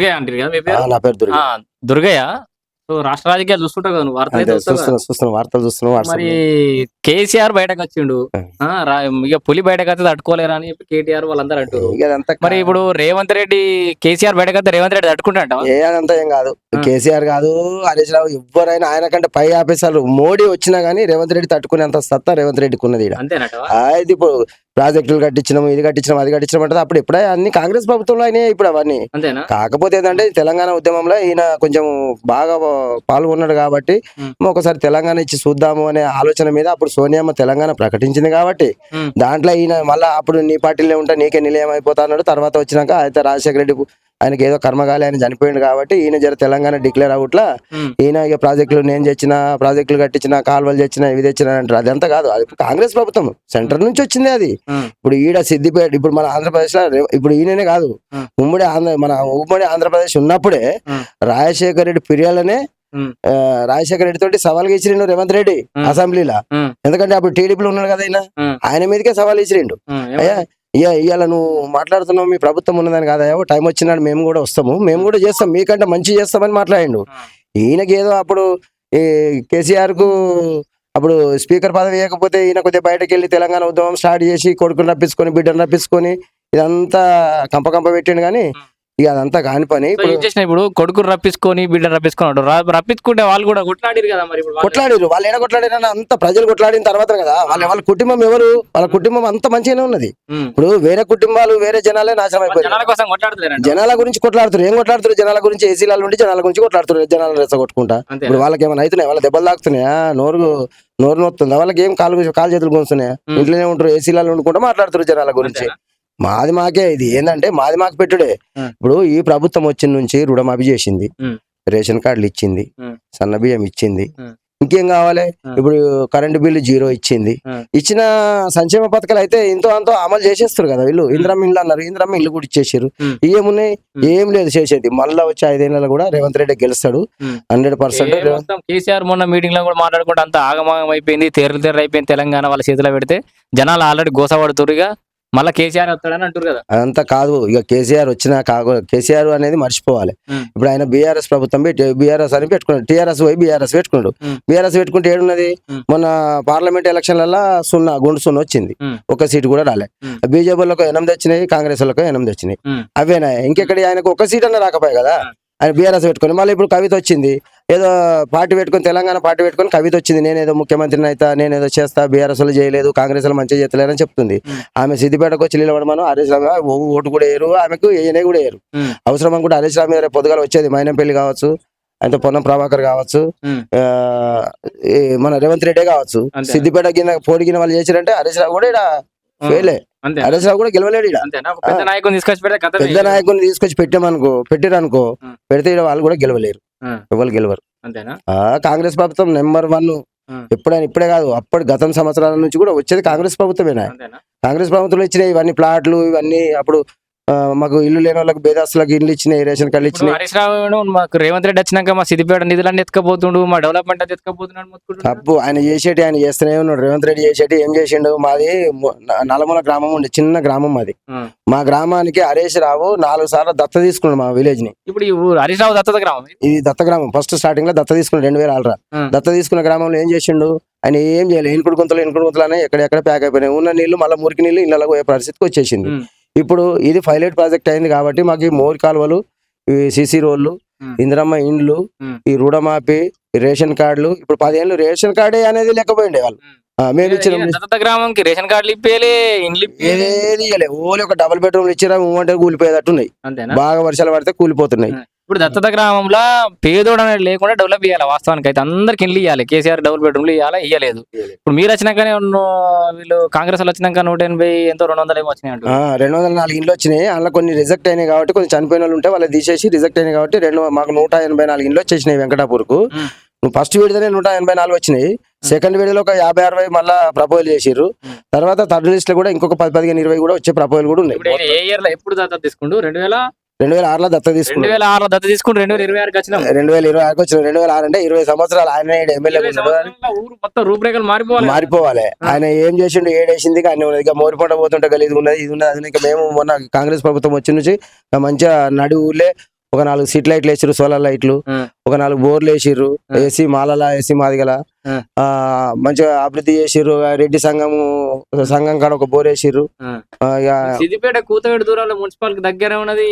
దుర్గయ్య అంటారు కదా మీ పేరు? నా పేరు దుర్గ. దుర్గయ్య. సో రాష్ట్ర రాజకీయాలు చూస్తుంటావు కదా నువ్వు, వార్తలు చూస్తున్నాం వార్తలు చూస్తున్నాం. మరి కేసీఆర్ బయటకు వచ్చిండు, ఇక పులి బయటకు వస్తే తట్టుకోలేరా అని చెప్పి కేటీఆర్ వాళ్ళందరూ అంటారు. మరి ఇప్పుడు రేవంత్ రెడ్డి కేసీఆర్ బయటకు వస్తే రేవంత్ రెడ్డి తట్టుకుంటా? అదంతా ఏం కాదు, కేసీఆర్ కాదు హరీష్ రావు ఎవరైనా ఆయన కంటే పై ఆఫీసర్లు మోడీ వచ్చినా గానీ రేవంత్ రెడ్డి తట్టుకునేంత సత్తా రేవంత్ రెడ్డికి ఉన్నది. ఇది ఇప్పుడు ప్రాజెక్టులు కట్టించినాం, ఇది కట్టించినాం, అది కట్టించడం అంటే అప్పుడు ఇప్పుడే అన్ని కాంగ్రెస్ ప్రభుత్వంలో అయినాయి ఇప్పుడు అవన్నీ. కాకపోతే ఏంటంటే తెలంగాణ ఉద్యమంలో ఈయన కొంచెం బాగా పాల్గొన్నాడు కాబట్టి ఒకసారి తెలంగాణ ఇచ్చి చూద్దాము అనే ఆలోచన మీద అప్పుడు సోనియమ్మ తెలంగాణ ప్రకటించింది కాబట్టి దాంట్లో ఈయన మళ్ళా అప్పుడు నీ పార్టీలో ఉంటే నీకే నిలయం అయిపోతా అన్నాడు. తర్వాత వచ్చినాక అయితే రాజశేఖర రెడ్డి ఆయనకి ఏదో కర్మగాలి ఆయన చనిపోయింది కాబట్టి ఈయన జర తెలంగాణ డిక్లేర్ అవుట్లా ఈయన ఇక ప్రాజెక్టులు నేను తెచ్చిన, ప్రాజెక్టులు కట్టించిన, కాలువలు తెచ్చిన, ఇవి తెచ్చిన అంటారు. అదంతా కాదు, అది కాంగ్రెస్ ప్రభుత్వం సెంటర్ నుంచి వచ్చింది అది. ఇప్పుడు ఈడ సిద్దిపేట ఇప్పుడు మన ఆంధ్రప్రదేశ్ లో ఇప్పుడు ఈయననే కాదు, ఉమ్మడి ఆంధ్రప్రదేశ్ ఉన్నప్పుడే రాజశేఖర రెడ్డి పీరియడ్లోనే రాజశేఖర రెడ్డి తోటి సవాల్గా ఇచ్చిరిండు రేవంత్ రెడ్డి అసెంబ్లీలో. ఎందుకంటే అప్పుడు టీడీపీలో ఉన్నాడు కదా ఆయన మీదకే సవాల్ ఇచ్చిరిండు. అయ్యా ఇవాళ నువ్వు మాట్లాడుతున్నావు మీ ప్రభుత్వం ఉన్నదని కాదా, టైం వచ్చినాడు మేము కూడా వస్తాము, మేము కూడా చేస్తాం, మీకంటే మంచి చేస్తామని మాట్లాడిండు. ఈయనకి ఏదో అప్పుడు ఈ కేసీఆర్ కు అప్పుడు స్పీకర్ పదవి ఇవ్వకపోతే ఈయన కొద్దిగా బయటకు వెళ్ళి తెలంగాణ ఉద్యమం స్టార్ట్ చేసి కొడుకుని రప్పించుకొని బిడ్డను రప్పించుకొని ఇదంతా కంప పెట్టిండు. కానీ ఇక అదంతా కాని పని. ఇప్పుడు కొడుకు రప్పించుకొని బిడ్డ రప్పించుకున్నాడు, రప్పించుకుంటే వాళ్ళు కూడా కొట్లాడిరు కదా, మరి కొట్లాడిరు. వాళ్ళు ఏడ కొట్లాడిన అంత ప్రజలు కొట్లాడిన తర్వాత కదా వాళ్ళ కుటుంబం ఎవరు, వాళ్ళ కుటుంబం అంత మంచిగానే ఉన్నది. ఇప్పుడు వేరే కుటుంబాలు వేరే జనాలే నాశనం అయిపోయారు. జనాల గురించి కొట్లాడుతారు, ఏం కొట్లాడుతారు జనాల గురించి, ఏసీలలో ఉండి జనాల గురించి కొట్లాడుతారు, జనాలు రెచ్చగొట్టుకుంటా. ఇప్పుడు వాళ్ళకి ఏమైనా అవుతున్నాయి, వాళ్ళ దెబ్బలు తాకుతున్నాయా, నోరు నొత్తుందా, వాళ్ళకి ఏం కాలు చేతులు గుంస్తున్నాయా, ఇంట్లోనే ఉంటారు, ఏసీలలో ఉండుకుంటా మాట్లాడుతారు జనాల గురించి. మాది మాకే ఇది ఏంటంటే మాది మాకు పెట్టుడే. ఇప్పుడు ఈ ప్రభుత్వం వచ్చిన నుంచి రుణమాఫీ చేసింది, రేషన్ కార్డులు ఇచ్చింది, సన్న బియ్యం ఇచ్చింది, ఇంకేం కావాలి, ఇప్పుడు కరెంటు బిల్లు 0 ఇచ్చింది. ఇచ్చిన సంక్షేమ పథకాలు అయితే ఇంతో అంతో అమలు చేసేస్తారు కదా వీళ్ళు. ఇంద్రమ్మ ఇల్లు అన్నారు, ఇంద్రమ్మ ఇల్లు కూడా ఇచ్చేసారు. ఏమున్నాయి, ఏం లేదు చేసేది. మళ్ళా వచ్చే 5 ఏళ్ళలో కూడా రేవంత్ రెడ్డి గెలుస్తాడు 100%. కేసీఆర్ మొన్న మీటింగ్ లో కూడా మాట్లాడుకుంటే అంత ఆగమాగం అయిపోయింది, తెర్ర అయిపోయింది తెలంగాణ వాళ్ళ చేతిలో పెడితే జనాలు ఆల్రెడీ గోసపడుతురుగా, మళ్ళీ కేసీఆర్ వస్తాడని అంటారు కదా. అదంతా కాదు, ఇక కేసీఆర్ వచ్చినా కేసీఆర్ అనేది మర్చిపోవాలి. ఇప్పుడు ఆయన బీఆర్ఎస్ ప్రభుత్వం బీఆర్ఎస్ అని పెట్టుకున్నాడు, టీఆర్ఎస్ పోయి బీఆర్ఎస్ పెట్టుకున్నాడు. బీఆర్ఎస్ పెట్టుకుంటే ఏడున్నది, మొన్న పార్లమెంట్ ఎలక్షన్లలో 0 వచ్చింది, ఒక సీటు కూడా రాలే. బీజేపీ వాళ్ళకు 8 వచ్చినాయి, కాంగ్రెస్ వాళ్ళకు 8 వచ్చినాయి. అవేనా ఇంకెక్కడి ఆయనకు ఒక సీట్ అన్న రాకపోయాయి కదా. ఆయన బీఆర్ఎస్ పెట్టుకొని మళ్ళీ ఇప్పుడు కవిత వచ్చింది, ఏదో పార్టీ పెట్టుకొని తెలంగాణ పార్టీ పెట్టుకొని కవిత వచ్చింది, నేనేదో ముఖ్యమంత్రిని అయితే నేనేదో చేస్తా, బీఆర్ఎస్ వాళ్ళు చేయలేదు, కాంగ్రెస్ వాళ్ళు మంచిగా చేస్తలేరని చెప్తుంది. ఆమె సిద్దిపేటకు వచ్చి నిలబడమను, హరీష్ రావు ఓటు కూడా వేయరు, ఆమెకు ఏనే కూడా వేయరు. అవసరం అనుకుంటే హరీష్ రావు మీద పొద్దుగాల వచ్చేది మైనంపల్లి కావచ్చు, ఆయనతో పొన్నం ప్రభాకర్ కావచ్చు, మన రేవంత్ రెడ్డి కావచ్చు, సిద్దిపేట కింద పోడిగిన వాళ్ళు చేశారంటే హరీష్ రావు కూడా ఇక్కడ ఫెయిలే. హరీష్ రావు కూడా గెలవలేడు. పెద్ద నాయకుని తీసుకొచ్చి పెట్టిరనుకో పెడితే వాళ్ళు కూడా గెలవలేరు, ఎవరు గెలవరు. కాంగ్రెస్ ప్రభుత్వం నెంబర్ 1 ఎప్పుడైనా, ఇప్పుడే కాదు అప్పటి గతం సంవత్సరాల నుంచి కూడా వచ్చేది కాంగ్రెస్ ప్రభుత్వమేనా. కాంగ్రెస్ ప్రభుత్వంలో ఇచ్చినాయి ఇవన్నీ ప్లాట్లు, ఇవన్నీ అప్పుడు మాకు ఇల్లు లేని వాళ్ళకి బేదాస్తులకు ఇల్లు ఇచ్చినాయి, రేషన్ కార్డులు ఇచ్చినాయి. హరీష్ రావు మాకు రేవంత్ రెడ్డి వచ్చినాక మా సిద్దిపేట నిధులన్నీ ఎత్తుకపోతుండు, మా డెవలప్మెంట్ అది ఎత్తుకపోతున్నాడు. తప్పు ఆయన చేసేటి, ఆయన చేస్తూనే ఉన్నాడు. రేవంత్ రెడ్డి చేసేటి ఏం చేసిండు, మాది నల్లమూల గ్రామం ఉండే చిన్న గ్రామం మాది. మా గ్రామానికి హరీష్ రావు 4 సార్లు దత్త తీసుకున్నాడు మా విలేజ్ ని. ఇప్పుడు హరీష్ రావు దత్త గ్రామం, ఇది దత్త గ్రామం. ఫస్ట్ స్టార్టింగ్ లో దత్త తీసుకున్నాడు 2006. దత్త తీసుకున్న గ్రామంలో ఏం చేసిండు, ఆయన ఏం చేయలేదు. ఇనుకుడు గుంతలు అనే ఎక్కడెక్కడ ప్యాక్ అయిపోయినాయి. ఉన్న నీళ్లు మళ్ళీ మురికి నీళ్లు ఇళ్ళకు పోయే పరిస్థితికి వచ్చేసింది. ఇప్పుడు ఇది పైలట్ ప్రాజెక్ట్ అయింది కాబట్టి మాకు ఈ మోరి కాలువలు, సిసి రోడ్లు, ఇందిరమ్మ ఇండ్లు, ఈ రుణమాఫీ, రేషన్ కార్డులు. ఇప్పుడు 10 ఏళ్ళు రేషన్ కార్డే అనేది లేకపోయిండే వాళ్ళు. మేము ఇచ్చిన గ్రామంకి రేషన్ కార్డులు ఏది ఓన్లీ ఒక డబుల్ బెడ్రూమ్ ఇచ్చినా మూమంటే కూలిపోయేటట్టున్నాయి, బాగా వర్షాలు పడితే కూలిపోతున్నాయి. ఇప్పుడు దత్తత గ్రామంలో పేదోడు అనేది లేకుండా డెవలప్ చేయాలి. వాస్తవానికి అయితే అందరికి ఇల్లు ఇవ్వాలి, కేసీఆర్ డబుల్ బెడ్రూమ్లు ఇవ్వలేదు. ఇప్పుడు మీరు వచ్చినాకనే వీళ్ళు కాంగ్రెస్ వాళ్ళు వచ్చినాక 180 ఎంతో 200 ఏమో వచ్చినాయి, 204 ఇండ్లు వచ్చినాయి. అందులో కొన్ని రిజెక్ట్ అయినాయి కాబట్టి, కొన్ని చనిపోయిన వాళ్ళు ఉంటే వాళ్ళు తీసేసి రిజెక్ట్ అయినాయి కాబట్టి మాకు 184 ఇండ్లు వచ్చేసినాయి వెంకటాపూర్ కు. ఫస్ట్ విడతనే 184 వచ్చినాయి. సెకండ్ విడతలో ఒక 50-60 మళ్ళా ప్రపోజల్ చేసిర్రు. తర్వాత థర్డ్ లిస్ట్ లో కూడా ఇంకొక 10-15-20 కూడా వచ్చే ప్రపోజల్ కూడా ఉన్నాయి. ఎప్పుడు దత్త తీసుకుంటూ 2006లో దత్త తీసుకుంటు 2026 వచ్చిన 2006 అంటే 20 సంవత్సరాలు ఆయన ఎమ్మెల్యే మొత్తం రూపురేఖలు మారిపోవాలి. ఆయన ఏం చేసిండు, ఏడేసింది కానీ ఉన్నది. ఇక మోరిపంట పోతుంటే గలీజ్ ఉన్నది, ఇది ఉన్నది. అది ఇంకా మేము మొన్న కాంగ్రెస్ ప్రభుత్వం వచ్చి నుంచి మంచిగా నడి ఊర్లే ఒక 4 స్ట్రీట్ లైట్లు వేసిర్రు, సోలార్ లైట్లు, ఒక 4 బోర్లు వేసిర్రు, ఏసీ మాలల ఏసీ మాదిగల మంచిగా అభివృద్ధి చేసిర్రు. రెడ్డి సంఘం కాడ ఒక బోర్ వేసిర్రు. సిద్దిపేట కూతవేడు దూరంలో మున్సిపాలిటీ దగ్గర ఉన్నది,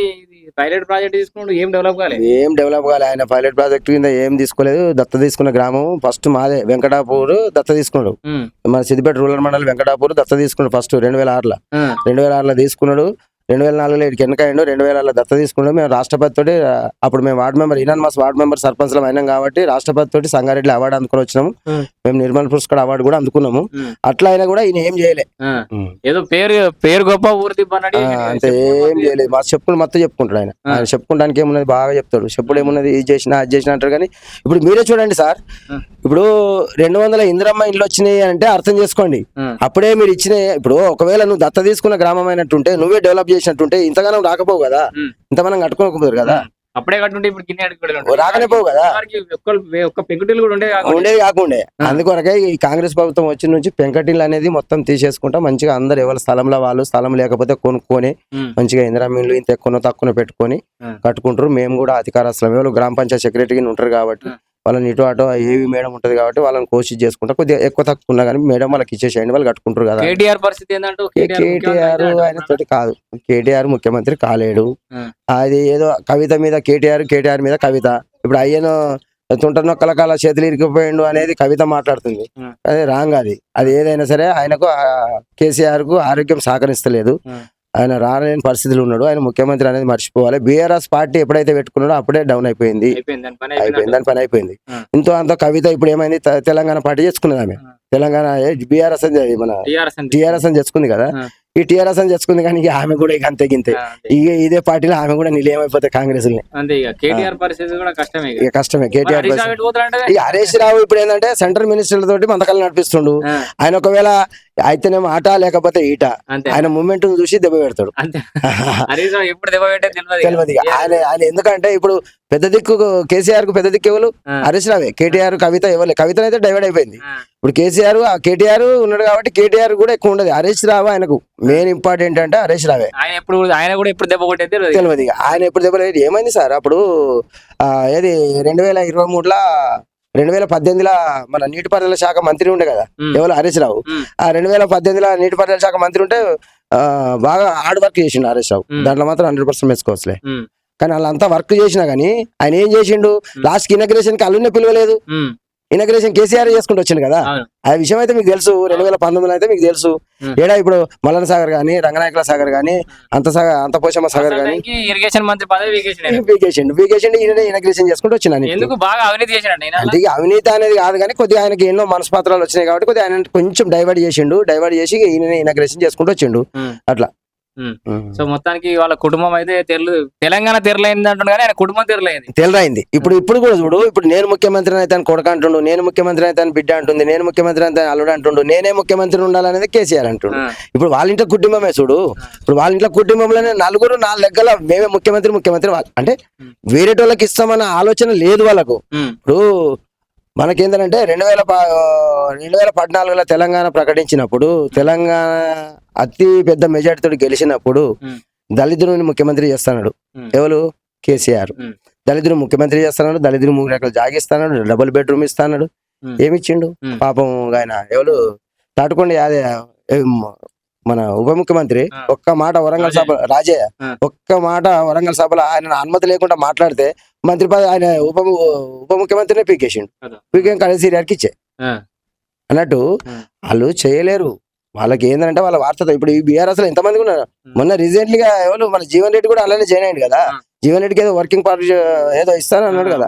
పైలట్ ప్రాజెక్ట్ తీసుకున్నాడు, ఏం డెవలప్ కాలేదు. ఏం డెవలప్ కాలే. ఆయన పైలట్ ప్రాజెక్ట్ కింద ఏం తీసుకోలేదు. దత్త తీసుకున్న గ్రామం ఫస్ట్ మాదే వెంకటాపూర్ దత్త తీసుకున్నాడు. మన సిద్దిపేట రూరల్ మండలం వెంకటాపూర్ దత్త తీసుకున్నాడు ఫస్ట్ 2006లో తీసుకున్నాడు. 2004లో ఇక్కడికి ఎన్నికయ్యాడు. 2000 దత్త తీసుకున్నాడు. మేము రాష్ట్రపతి తోటి అప్పుడు మేము ward member unanimous ward member sarpanch లో అయినాం కాబట్టి రాష్ట్రపతి తోటి సంగారెడ్డి అవార్డు అందుకుని వచ్చినాము. మేము నిర్మల్ పురస్కార్ అవార్డు కూడా అందుకున్నాము. అట్లా అయినా కూడా ఈయన ఏం చేయలే. ఏదో పేరు గొప్ప ఊరి అంతే, ఏం చేయలేదు. మా చెప్పులు మొత్తం చెప్పుకుంటాడు ఆయన. ఆయన చెప్పుకోవడానికి ఏమున్నది బాగా చెప్తాడు. చెప్పుడు ఏమున్నది, ఇది చేసినా అది చేసినా అంటారు. కానీ ఇప్పుడు మీరే చూడండి సార్, ఇప్పుడు 200 ఇందిరమ్మ ఇండ్లు వచ్చినాయి అంటే అర్థం చేసుకోండి. అప్పుడే మీరు ఇచ్చిన, ఇప్పుడు ఒకవేళ నువ్వు దత్త తీసుకున్న గ్రామం అయినట్టుంటే, నువ్వే డెవలప్ చేసినట్టుంటే ఇంతగానం రాకపోవు కదా, ఇంతగానం కట్టుకోకపోదు కదా. అప్పుడే కట్టుంటే ఇప్పుడు రాకనే పోవు కదా, ఉండేది కాకుండే. అందుకొరకే ఈ కాంగ్రెస్ ప్రభుత్వం వచ్చిన నుంచి పెంకటిల్లు అనేది మొత్తం తీసేసుకుంటా మంచిగా అందరు ఎవరి స్థలంలో వాళ్ళు, స్థలం లేకపోతే కొనుక్కొని మంచిగా ఇందిరమ్మ ఇండ్లు ఇంత ఎక్కువ తక్కువ పెట్టుకొని కట్టుకుంటారు. మేము కూడా అధికారస్తులం, ఎవరు గ్రామ పంచాయతీ సెక్రటరీ ఉంటారు కాబట్టి వాళ్ళని ఇటు అటు ఏవి మేడం ఉంటది కాబట్టి వాళ్ళని కోషిష్ చేసుకుంటా కొద్దిగా ఎక్కువ తక్కువ ఉన్నా కానీ మేడం వాళ్ళకి ఇచ్చేసేయండి, వాళ్ళు కట్టుకుంటారు కదా. కేటీఆర్ పరిస్థితి ఏంటంటే కేటీఆర్ ఆయన తోటి కాదు, కేటీఆర్ ముఖ్యమంత్రి కాలేడు. అది ఏదో కవిత మీద కేటీఆర్ మీద కవిత. ఇప్పుడు అయ్యను తుంట నొక్కల కాల చేతులు ఇరికిపోయిండు అనేది కవిత మాట్లాడుతుంది. అదే రాంగ్. అది ఏదైనా సరే ఆయనకు కేసీఆర్ కు ఆరోగ్యం సహకరిస్తలేదు. ఆయన రాలేని పరిస్థితులు ఉన్నాడు. ఆయన ముఖ్యమంత్రి అనేది మర్చిపోవాలి. బీఆర్ఎస్ పార్టీ ఎప్పుడైతే పెట్టుకున్నాడో అప్పుడే డౌన్ అయిపోయింది, దాని పని అయిపోయింది. ఇంతో అంత కవిత ఇప్పుడు ఏమైంది, తెలంగాణ పార్టీ చేసుకున్నది ఆమె. తెలంగాణ బీఆర్ఎస్ అని మన టీఆర్ఎస్ అని చేసుకుంది కదా. ఈ టీఆర్ఎస్ అని చేసుకుంది కానీ ఇక ఆమె కూడా ఇక అంతే గింతే. ఇక ఇదే పార్టీలో ఆమె కూడా నిలయమైపోతాయి కాంగ్రెస్. కష్టమే కేటీఆర్. ఈ హరీష్ రావు ఇప్పుడు ఏంటంటే సెంట్రల్ మినిస్టర్ల తోటి మంతకాలు నడిపిస్తుండు. ఆయన ఒకవేళ అయితేనేమో ఆట లేకపోతే ఈట, ఆయన మూమెంట్ చూసి దెబ్బ పెడతాడు. తెలియదు ఆయన. ఎందుకంటే ఇప్పుడు పెద్ద దిక్కు కేసీఆర్ కు పెద్ద దిక్కు ఎవరు, హరీష్ రావే. కేటీఆర్ కవిత ఇవ్వలే, కవిత అయితే డైవర్ట్ అయిపోయింది. ఇప్పుడు కేటీఆర్ ఉన్నాడు కాబట్టి కేటీఆర్ కూడా ఎక్కువ ఉండదు. హరీష్ రావు ఆయనకు మెయిన్ ఇంపార్టెంట్ అంటే హరీష్ రావే. ఆయన కూడా ఎప్పుడు దెబ్బ కొట్టేది తెలియదు. ఆయన ఎప్పుడు దెబ్బ ఏమైంది సార్, అప్పుడు ఏది 2023లో 2018లో మన నీటిపారుదల శాఖ మంత్రి ఉండే కదా ఎవరు, హరీష్ రావు. ఆ 2018లో నీటిపారుదల శాఖ మంత్రి ఉంటే బాగా హార్డ్ వర్క్ చేసిండు హరీష్ రావు. దాంట్లో మాత్రం 100% మెచ్చుకోవచ్చులే. కానీ వాళ్ళంతా వర్క్ చేసినా గానీ ఆయన ఏం చేసిండు, లాస్ట్ కి ఇనాగ్రేషన్ కి అల్లునే పిలవలేదు. ఇనాగ్రేషన్ కేసీఆర్ చేసుకుంటూ వచ్చింది కదా. ఆ విషయం అయితే మీకు తెలుసు. 2019 అయితే మీకు తెలుసు. ఏడా ఇప్పుడు మల్లన సాగర్ గానీ, రంగనాయకుల సాగర్ గానీ, అంత పోషమ్మ సాగర్ గానీ ఇరిగేషన్ మంత్రి పదవి వీకేసిండు. ఈయన ఇనాగ్రేషన్ చేసుకుంటూ వచ్చిన. అంటే అవినీతి అనేది కాదు కానీ కొద్దిగా ఆయనకి ఎన్నో మనస్పాత్రాలు వచ్చినాయి కాబట్టి కొద్దిగా ఆయన కొంచెం డైవర్ట్ చేసి ఈయన ఇనాగ్రేషన్ చేసుకుంటూ వచ్చిండు అట్లా. సో మొత్తానికి వాళ్ళ కుటుంబం అయితే తెలంగాణ తెరలైంది అంటుండే కానీ ఆయన కుటుంబం తెరలైంది. ఇప్పుడు కూడా చూడు, ఇప్పుడు నేను ముఖ్యమంత్రి అయితే కొడుకు అంటుండు, నేను ముఖ్యమంత్రి అయితే బిడ్డ అంటుంది, నేను ముఖ్యమంత్రి అయితే అల్లుడు అంటుండు, నేనే ముఖ్యమంత్రి ఉండాలనేది కేసీఆర్ అంటుండు. ఇప్పుడు వాళ్ళ ఇంట్లో కుటుంబమే చూడు. ఇప్పుడు వాళ్ళ ఇంట్లో కుటుంబంలోనే 4 లెక్కల మేమే ముఖ్యమంత్రి అంటే వేరే వాళ్ళకి ఇస్తామన్న ఆలోచన లేదు వాళ్ళకు. ఇప్పుడు మనకేంటంటే 2014లో తెలంగాణ ప్రకటించినప్పుడు, తెలంగాణ అతి పెద్ద మెజార్టీతో గెలిచినప్పుడు దళితుడిని ముఖ్యమంత్రి చేస్తున్నాడు ఎవరు, కేసీఆర్. దళితుడు ముఖ్యమంత్రి చేస్తున్నాడు, దళితుడు 3 ఎకరాలు జాగిస్తున్నాడు, డబుల్ బెడ్రూమ్ ఇస్తున్నాడు. ఏమిచ్చిండు పాపం ఆయన ఎవరు తాటుకోండి అదే మన ఉప ముఖ్యమంత్రి ఒక్క మాట వరంగల్ సభ రాజయ్య ఒక్క మాట వరంగల్ సభలో ఆయన అనుమతి లేకుండా మాట్లాడితే మంత్రి పదవి ఆయన ఉప ముఖ్యమంత్రినే పీకేం కళసీఆర్కి ఇచ్చే అన్నట్టు. వాళ్ళు చేయలేరు. వాళ్ళకి ఏంటంటే వాళ్ళ వార్తతో ఇప్పుడు ఈ బీఆర్ఎస్ లో ఎంతమంది ఉన్నారు. మొన్న రీసెంట్లీగా ఎవరు మన జీవన్ రెడ్డి కూడా అలానే జాయిన్ అయ్యింది కదా. జీవన్ రెడ్డికి ఏదో వర్కింగ్ పార్టీ ఏదో ఇస్తాను అన్నాడు కదా.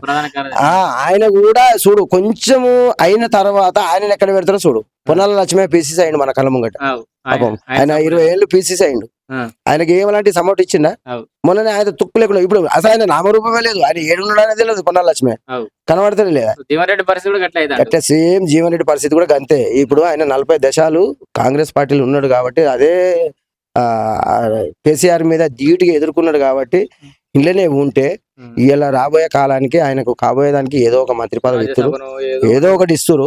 ఆయన కూడా చూడు కొంచెము అయిన తర్వాత ఆయన ఎక్కడ పెడతారో చూడు. పొన్నాల లక్ష్మే పీసీసీ అయ్యిండు మన కళ్ళ ముంగట. పాపం ఆయన 20 ఏళ్ళు పీసీసీ అయ్యిండు. ఆయనకి ఏమలాంటి సపోర్ట్ ఇచ్చిందా? మొన్ననే ఆయన తుక్కు లేకుండా ఇప్పుడు అసలు ఆయన నామరూపమే లేదు. ఆయన ఏడున్నాడు అనేది లేదు. పొన్నాల లక్ష్మే కనబడతాడు లేదా. అట్లా సేమ్ జీవన్ రెడ్డి పరిస్థితి కూడా అంతే. ఇప్పుడు ఆయన 40 దశాలు కాంగ్రెస్ పార్టీలో ఉన్నాడు కాబట్టి అదే కేసీఆర్ మీద ధీటుగా ఎదుర్కొన్నాడు కాబట్టి ఇంట్లోనే ఉంటే ఇలా రాబోయే కాలానికి ఆయనకు కాబోయేదానికి ఏదో ఒక మంత్రి పదవి ఇస్తారు, ఏదో ఒకటి ఇస్తారు,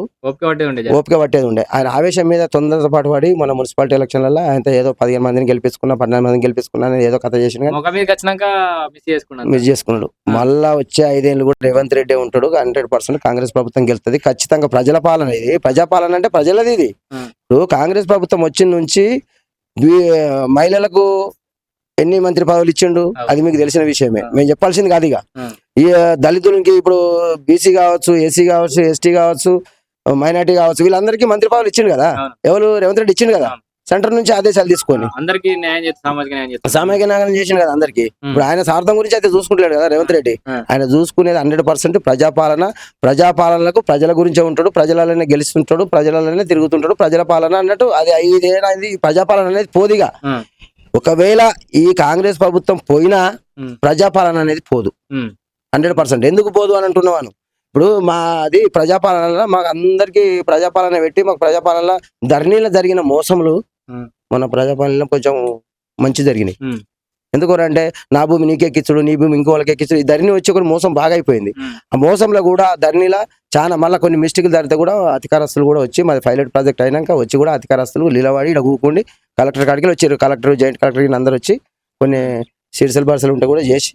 ఓపిక పట్టేది ఉండే. ఆయన ఆవేశం మీద తొందరపాటు పడి మన మున్సిపాలిటీ ఎలక్షన్లలో ఆయన ఏదో 15 మందిని గెలిపించుకున్నా 14 మందిని గెలిపించుకున్నా ఏదో కథ చేసిన మిస్ చేసుకున్నాడు. మళ్ళా వచ్చే 5 ఏళ్ళు కూడా రేవంత్ రెడ్డి ఉంటాడు. 100% కాంగ్రెస్ ప్రభుత్వం గెలుస్తుంది ఖచ్చితంగా. ప్రజల పాలన ఇది, ప్రజాపాలన అంటే ప్రజలది ఇది. ఇప్పుడు కాంగ్రెస్ ప్రభుత్వం వచ్చిన నుంచి మహిళలకు ఎన్ని మంత్రి పదవులు ఇచ్చిండు అది మీకు తెలిసిన విషయమే, మేము చెప్పాల్సింది కాదు. ఇక ఈ దళితులకి ఇప్పుడు బీసీ కావచ్చు, ఎస్సీ కావచ్చు, ఎస్టీ కావచ్చు, మైనార్టీ కావచ్చు, వీళ్ళందరికీ మంత్రి పదవులు ఇచ్చిండు కదా. ఎవరు? రేవంత్ రెడ్డి ఇచ్చిండు కదా, సెంటర్ నుంచి ఆదేశాలు తీసుకొని సామాజిక న్యాయం చేసిండు కదా అందరికి. ఇప్పుడు ఆయన స్వార్థం గురించి అయితే చూసుకుంటలేడు కదా రేవంత్ రెడ్డి. ఆయన చూసుకునేది 100% ప్రజాపాలన. ప్రజాపాలనకు ప్రజల గురించే ఉంటాడు, ప్రజలనే గెలుస్తుంటాడు, ప్రజలనే తిరుగుతుంటాడు. ప్రజల పాలన అన్నట్టు అది 5 ఏళ్ళది ప్రజాపాలన అనేది పోదిగా. ఒకవేళ ఈ కాంగ్రెస్ ప్రభుత్వం పోయినా ప్రజాపాలన అనేది పోదు 100%. ఎందుకు పోదు అని అంటున్నాను. ఇప్పుడు మాది ప్రజాపాలన, మాకు అందరికి ప్రజాపాలన పెట్టి మాకు ప్రజాపాలన ధరణిలో జరిగిన మోసములు మన ప్రజాపాలన కొంచెం మంచి జరిగినాయి. ఎందుకు అంటే నా భూమి నీకెక్కించుడు, నీ భూమి ఇంకో వాళ్ళకి ఎక్కించుడు, ఈ ధరణి వచ్చి కూడా మోసం బాగా అయిపోయింది. ఆ మోసంలో కూడా ధరణిలో చాలా మళ్ళీ కొన్ని మిస్టేక్లు జరిగితే కూడా అధికారస్తులు కూడా వచ్చి మాది పైలట్ ప్రాజెక్ట్ అయినాక వచ్చి కూడా అధికారస్తులు నిలబడి ఇక్కడ కూకుండి కలెక్టర్ కాడికి వచ్చారు. కలెక్టర్, జాయింట్ కలెక్టర్ అందరు వచ్చి కొన్ని సిరిసెల్ బర్సలు ఉంటే కూడా చేసి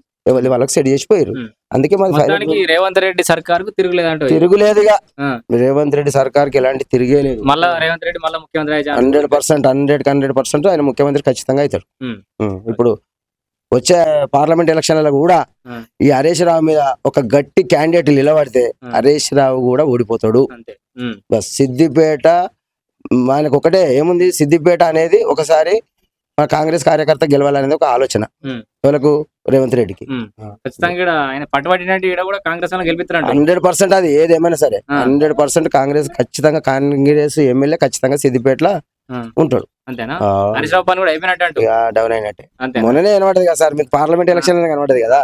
వాళ్ళకి సెట్ చేసిపోయారు. అందుకే మాది రేవంత్ రెడ్డి సర్కార్ తిరుగులేదుగా. రేవంత్ రెడ్డి సర్కార్ కి ఎలాంటి తిరిగేలేదు. 100% ఆయన ముఖ్యమంత్రి ఖచ్చితంగా అవుతాడు. ఇప్పుడు వచ్చే పార్లమెంట్ ఎలక్షన్లలో కూడా ఈ హరీష్ రావు మీద ఒక గట్టి క్యాండిడేట్ నిలబడితే హరీష్ రావు కూడా ఓడిపోతాడు. బస్ సిద్దిపేట ఆయనకు ఒకటే ఏముంది, సిద్దిపేట అనేది ఒకసారి మన కాంగ్రెస్ కార్యకర్త గెలవాలనేది ఒక ఆలోచన వాళ్ళకు రేవంత్ రెడ్డికి. 100% అది ఏదేమైనా సరే 100% కాంగ్రెస్ ఖచ్చితంగా, కాంగ్రెస్ ఎమ్మెల్యే ఖచ్చితంగా సిద్దిపేటలో ఉంటాడు. డౌన్ అయినట్టే. మొన్ననే కనబడదు కదా సార్ మీకు, పార్లమెంట్ ఎలక్షన్ కనబడదు కదా.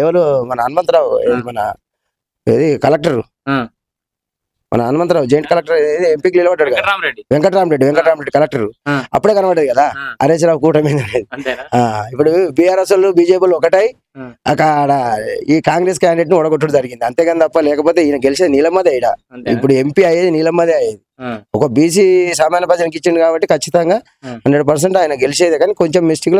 ఎవరు మన హనుమంతరావు, మన ఏది కలెక్టర్, మన హనుమంతరావు జాయింట్ కలెక్టర్ ఎంపీకి నిలబడ్డాడు కదా, వెంకటరామరెడ్డి కలెక్టర్. అప్పుడే కనబడేది కదా హరీష్ రావు కూటమి. ఇప్పుడు బీఆర్ఎస్ వాళ్ళు బీజేపీ ఒకటై అక్కడ ఈ కాంగ్రెస్ క్యాండిడేట్ ని ఓడగొట్టడం జరిగింది. అంతేగాని తప్ప లేకపోతే ఈయన గెలిచేది నీలమ్మదే. ఇప్పుడు ఎంపీ అయ్యేది నీలమ్మదే అయ్యేది. ఒక బీసీ సామాన్య ప్రజలకు ఇచ్చింది కాబట్టి ఖచ్చితంగా 100% ఆయన గెలిచేదే. కానీ కొంచెం మిస్టేక్ లో